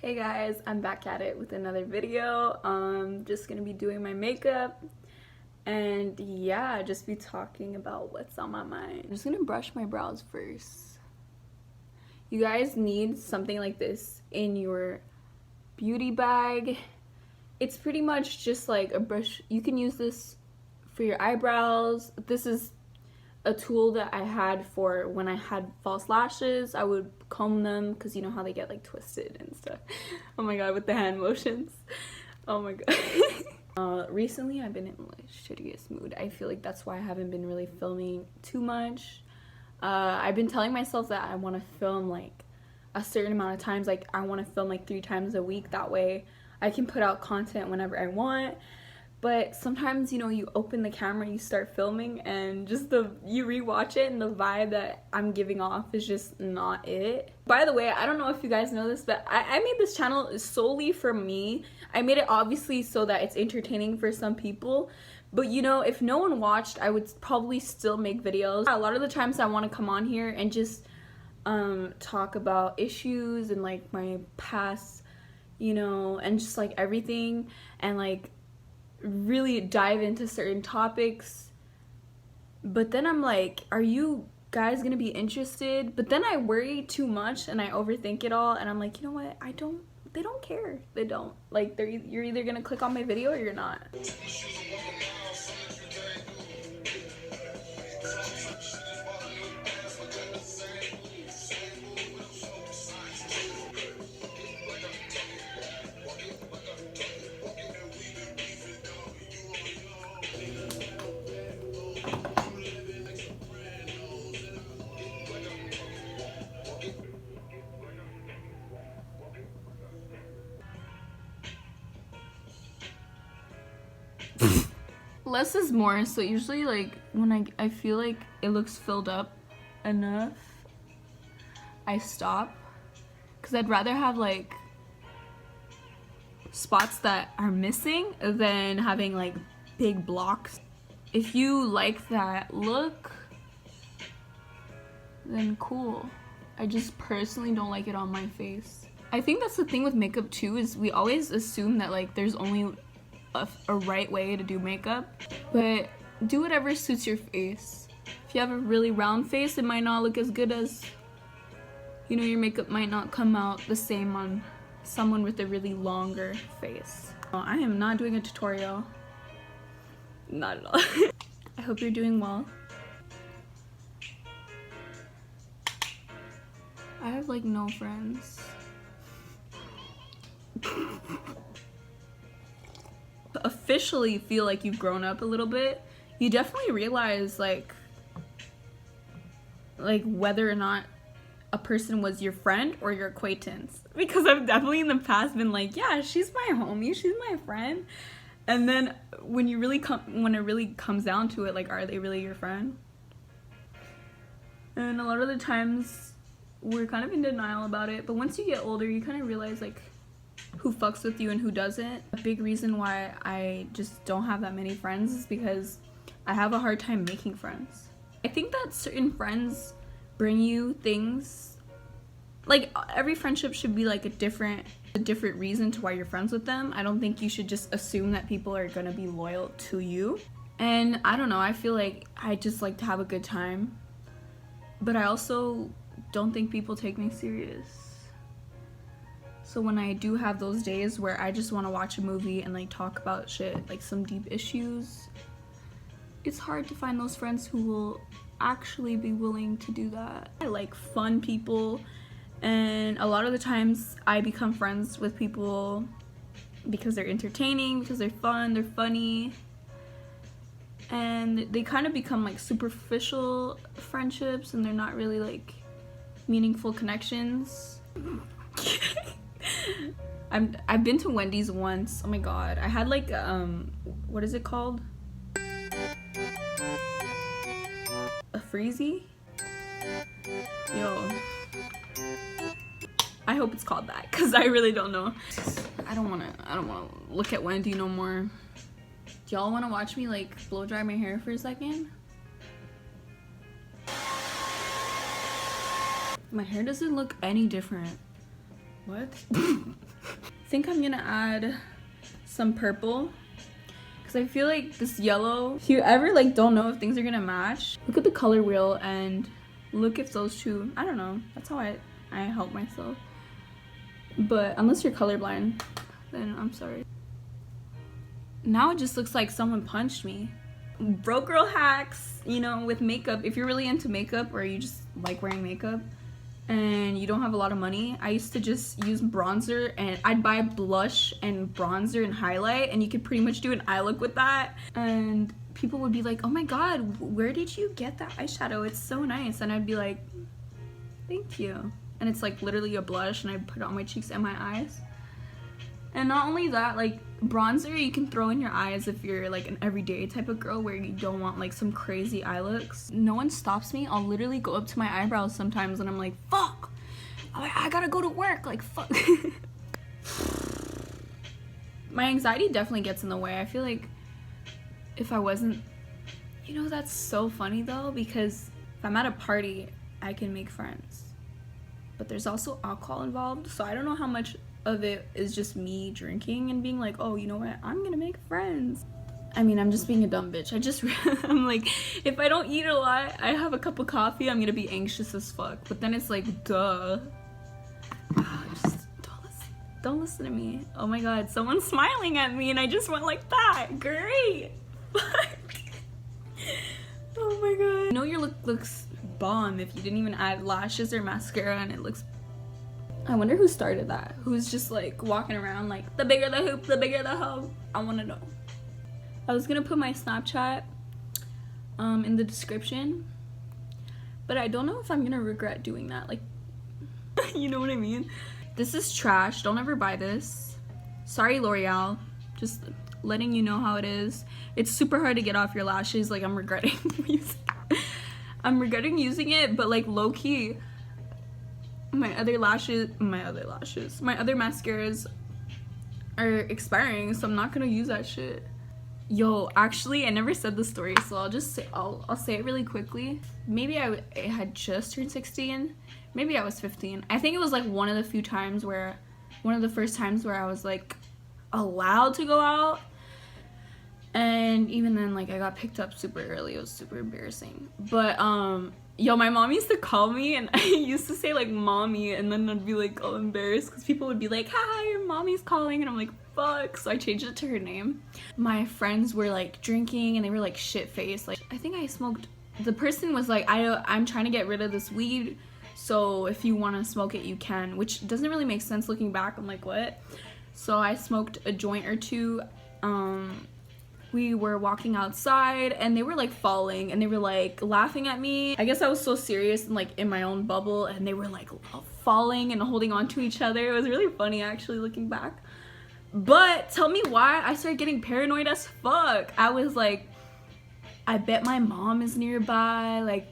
Hey guys, I'm back at it with another video. Just gonna be doing my makeup and yeah, just be talking about what's on my mind. I'm just gonna brush my brows first. You guys need something like this in your beauty bag. It's pretty much just like a brush. You can use this for your eyebrows. This is a tool that I had for when I had false lashes. I would comb them because you know how they get like twisted and stuff. Oh my god, with the hand motions. Oh my god. Recently I've been in like shittiest mood. I feel like that's why I haven't been really filming too much. I've been telling myself that I want to film like a certain amount of times. Like I want to film like 3 times a week. That way I can put out content whenever I want. But sometimes, you know, you open the camera, you start filming, and just you rewatch it and the vibe that I'm giving off is just not it. By the way, I don't know if you guys know this, but I made this channel solely for me. I made it obviously so that it's entertaining for some people. But you know, if no one watched, I would probably still make videos. A lot of the times I want to come on here and just talk about issues and like my past, you know, and just like everything, and like really dive into certain topics. But then I'm like, are you guys gonna be interested? But then I worry too much and I overthink it all, and I'm like, you know what, they don't care. They don't. Like, you're either gonna click on my video or you're not. Less is more, so usually like when I feel like it looks filled up enough, I stop, because I'd rather have like spots that are missing than having like big blocks. If you like that look, then cool. I just personally don't like it on my face. I think that's the thing with makeup too, is we always assume that like there's only a right way to do makeup, but do whatever suits your face. If you have a really round face, it might not look as good as, you know, your makeup might not come out the same on someone with a really longer face. I am not doing a tutorial, not at all. I hope you're doing well. I have like no friends. Officially feel like you've grown up a little bit. You definitely realize like whether or not a person was your friend or your acquaintance, because I've definitely in the past been like, yeah, she's my homie, she's my friend, and then when it really comes down to it, like, are they really your friend? And a lot of the times we're kind of in denial about it, but once you get older you kind of realize like who fucks with you and who doesn't. A big reason why I just don't have that many friends is because I have a hard time making friends. I think that certain friends bring you things, like every friendship should be like a different reason to why you're friends with them. I don't think you should just assume that people are gonna be loyal to you. And I don't know, I feel like I just like to have a good time, but I also don't think people take me serious. So when I do have those days where I just want to watch a movie and like talk about shit, like some deep issues, it's hard to find those friends who will actually be willing to do that. I like fun people, and a lot of the times I become friends with people because they're entertaining, because they're fun, they're funny, and they kind of become like superficial friendships, and they're not really like meaningful connections. I've been to Wendy's once. Oh my god, I had like what is it called? A freezy? Yo, I hope it's called that, because I really don't know. I don't wanna look at Wendy no more. Do y'all wanna watch me like blow dry my hair for a second? My hair doesn't look any different. What? I think I'm gonna add some purple because I feel like this yellow, if you ever like don't know if things are gonna match, look at the color wheel and look if those two, I don't know, that's how I help myself. But unless you're colorblind, then I'm sorry. Now it just looks like someone punched me. Broke girl hacks, you know, with makeup. If you're really into makeup or you just like wearing makeup and you don't have a lot of money, I used to just use bronzer and I'd buy blush and bronzer and highlight, and you could pretty much do an eye look with that. And people would be like, oh my god, where did you get that eyeshadow? It's so nice. And I'd be like, thank you. And it's like literally a blush, and I put it on my cheeks and my eyes. And not only that, like bronzer you can throw in your eyes if you're like an everyday type of girl where you don't want like some crazy eye looks. No one stops me. I'll literally go up to my eyebrows sometimes and I'm like, fuck, I gotta go to work, like fuck. My anxiety definitely gets in the way. I feel like if I wasn't, you know, that's so funny though, because if I'm at a party I can make friends, but there's also alcohol involved, so I don't know how much of it is just me drinking and being like, oh, you know what, I'm gonna make friends. I mean, I'm just being a dumb bitch. I'm like, if I don't eat a lot, I have a cup of coffee, I'm gonna be anxious as fuck. But then it's like, duh. Just don't listen to me. Oh my god, someone's smiling at me and I just went like that. Great. Fuck. Oh my god. You know your look looks bomb if you didn't even add lashes or mascara and it looks. I wonder who started that. Who's just like walking around like, the bigger the hoop, the bigger the hoe. I want to know. I was gonna put my Snapchat in the description, but I don't know if I'm gonna regret doing that. Like, you know what I mean? This is trash. Don't ever buy this. Sorry, L'Oreal. Just letting you know how it is. It's super hard to get off your lashes. Like, I'm regretting using it, but like low key, my other mascaras are expiring, so I'm not gonna use that shit. Yo, actually, I never said the story, so I'll just say, I'll say it really quickly. Maybe I had just turned 16. Maybe I was 15. I think it was like one of the first times where I was like allowed to go out. And even then, like, I got picked up super early. It was super embarrassing. But yo, my mom used to call me and I used to say like mommy, and then I'd be like all embarrassed because people would be like, hi, your mommy's calling, and I'm like, fuck. So I changed it to her name. My friends were like drinking and they were like shit-faced. Like, I think I smoked. The person was like, I'm trying to get rid of this weed, so if you want to smoke it you can, which doesn't really make sense looking back. I'm like, what? So I smoked a joint or two. We were walking outside and they were like falling and they were like laughing at me. I guess I was so serious and like in my own bubble, and they were like falling and holding on to each other. It was really funny actually looking back. But tell me why I started getting paranoid as fuck. I was like, I bet my mom is nearby, like,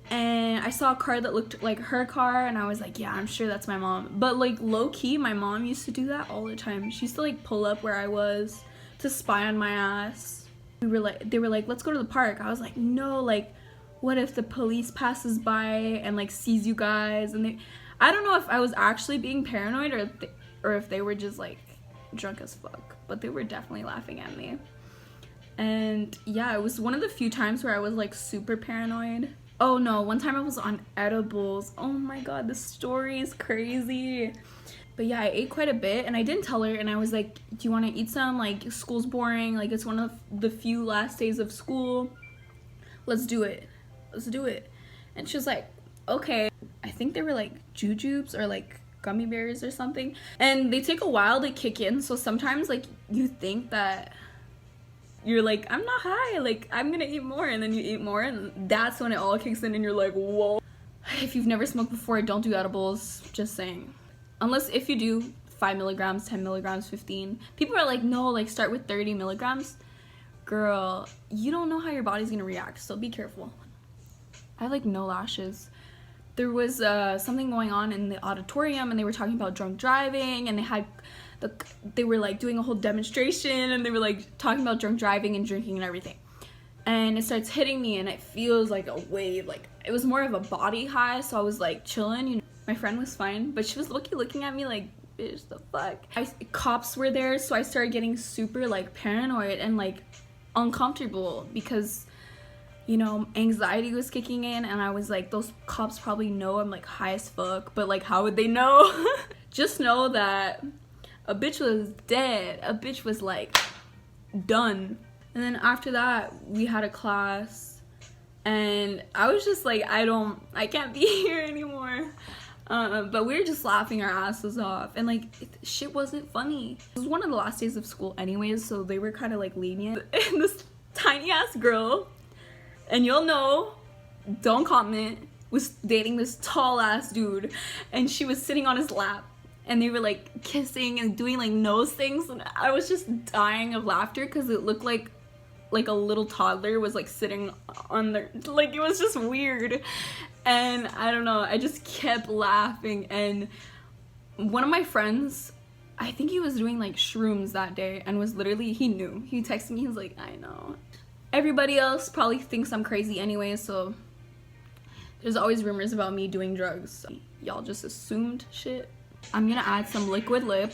and I saw a car that looked like her car and I was like, yeah, I'm sure that's my mom. But like low-key, my mom used to do that all the time. She used to like pull up where I was to spy on my ass. They were like, let's go to the park. I was like, no, like, what if the police passes by and like sees you guys? And I don't know if I was actually being paranoid or if they were just like drunk as fuck, but they were definitely laughing at me. And yeah, it was one of the few times where I was like super paranoid. Oh no, one time I was on edibles. Oh my god, this story is crazy. But yeah, I ate quite a bit and I didn't tell her, and I was like, do you want to eat some? Like, school's boring, like it's one of the few last days of school. Let's do it. And she was like, okay. I think they were like jujubes or like gummy bears or something, and they take a while to kick in, so sometimes like you think that you're like, I'm not high, like I'm gonna eat more, and then you eat more and that's when it all kicks in and you're like, whoa. If you've never smoked before, don't do edibles, just saying. Unless if you do 5 milligrams, 10 milligrams, 15. People are like, no, like start with 30 milligrams. Girl, you don't know how your body's gonna react, so be careful. I have like no lashes. There was something going on in the auditorium and they were talking about drunk driving, and they were like doing a whole demonstration and they were like talking about drunk driving and drinking and everything. And it starts hitting me and it feels like a wave. Like, it was more of a body high, so I was like chilling, you know. My friend was fine, but she was looking at me like, bitch, the fuck. Cops were there, so I started getting super like paranoid and like uncomfortable because, you know, anxiety was kicking in, and I was like, those cops probably know I'm like high as fuck, but like how would they know? Just know that a bitch was dead. A bitch was like done. And then after that we had a class and I was just like, I can't be here anymore. But we were just laughing our asses off, and like shit wasn't funny. It was one of the last days of school anyways, so they were kind of like lenient. And this tiny ass girl, and you'll know, don't comment, was dating this tall ass dude, and she was sitting on his lap and they were like kissing and doing like nose things, and I was just dying of laughter because it looked like a little toddler was like sitting on their, like, it was just weird. And I don't know, I just kept laughing. And one of my friends, I think he was doing like shrooms that day and was literally, he knew, he texted me, he was like, I know. Everybody else probably thinks I'm crazy anyway, so there's always rumors about me doing drugs, so y'all just assumed shit. I'm gonna add some liquid lip.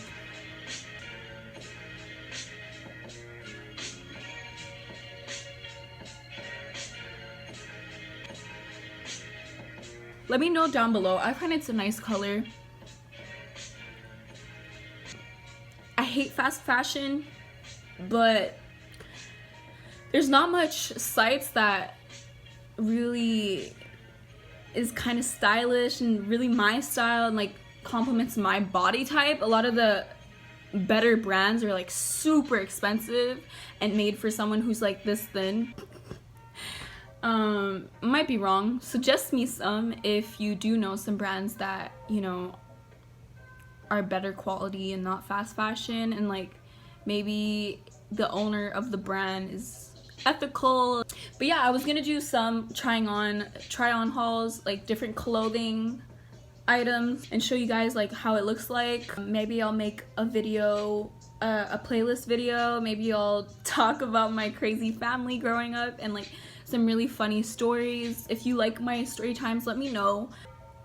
Let me know down below. I find it's a nice color. I hate fast fashion, but there's not much sites that really is kind of stylish and really my style and like complements my body type. A lot of the better brands are like super expensive and made for someone who's like this thin. Might be wrong. Suggest me some if you do know some brands that, you know, are better quality and not fast fashion, and like maybe the owner of the brand is ethical. But yeah, I was gonna do some try on hauls, like different clothing items, and show you guys like how it looks like. Maybe I'll make a video, a playlist video. Maybe I'll talk about my crazy family growing up and like some really funny stories. If you like my story times, let me know.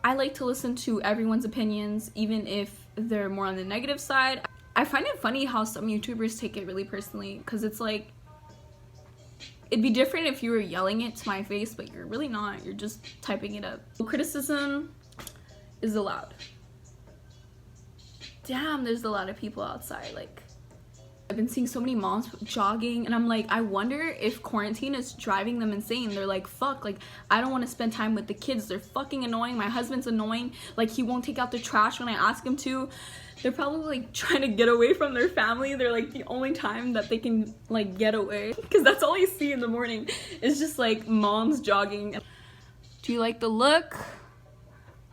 I like to listen to everyone's opinions, even if they're more on the negative side. I find it funny how some YouTubers take it really personally, because it's like, it'd be different if you were yelling it to my face, but you're really not. You're just typing it up. Criticism is allowed. Damn, there's a lot of people outside. Like, I've been seeing so many moms jogging, and I'm like, I wonder if quarantine is driving them insane. They're like, fuck, like, I don't want to spend time with the kids. They're fucking annoying. My husband's annoying. Like, he won't take out the trash when I ask him to. They're probably like trying to get away from their family. They're like the only time that they can like get away, because that's all I see in the morning is just like moms jogging. Do you like the look?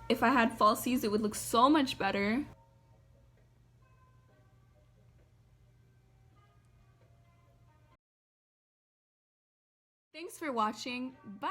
If I had falsies, it would look so much better. Thanks for watching. Bye.